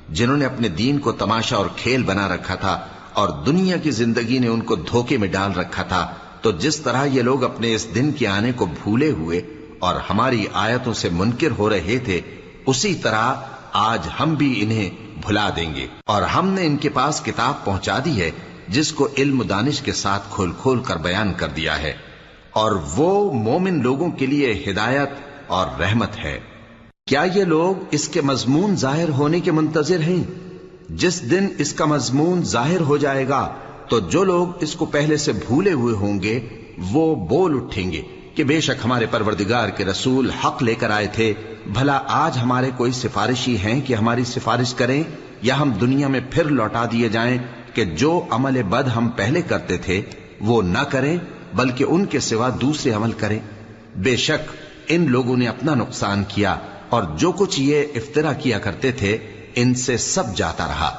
جنہوں نے اپنے دین کو تماشا اور کھیل بنا رکھا تھا اور دنیا کی زندگی نے ان کو دھوکے میں ڈال رکھا تھا، تو جس طرح یہ لوگ اپنے اس دن کے آنے کو بھولے ہوئے اور ہماری آیتوں سے منکر ہو رہے تھے، اسی طرح آج ہم بھی انہیں بھلا دیں گے۔ اور ہم نے ان کے پاس کتاب پہنچا دی ہے جس کو علم و دانش کے ساتھ کھول کھول کر بیان کر دیا ہے، اور وہ مومن لوگوں کے لیے ہدایت اور رحمت ہے۔ کیا یہ لوگ اس کے مضمون ظاہر ہونے کے منتظر ہیں؟ جس دن اس کا مضمون ظاہر ہو جائے گا تو جو لوگ اس کو پہلے سے بھولے ہوئے ہوں گے وہ بول اٹھیں گے کہ بے شک ہمارے پروردگار کے رسول حق لے کر آئے تھے، بھلا آج ہمارے کوئی سفارشی ہیں کہ ہماری سفارش کریں، یا ہم دنیا میں پھر لوٹا دیے جائیں کہ جو عمل بد ہم پہلے کرتے تھے وہ نہ کریں بلکہ ان کے سوا دوسرے عمل کریں۔ بے شک ان لوگوں نے اپنا نقصان کیا، اور جو کچھ یہ افترا کیا کرتے تھے ان سے سب جاتا رہا۔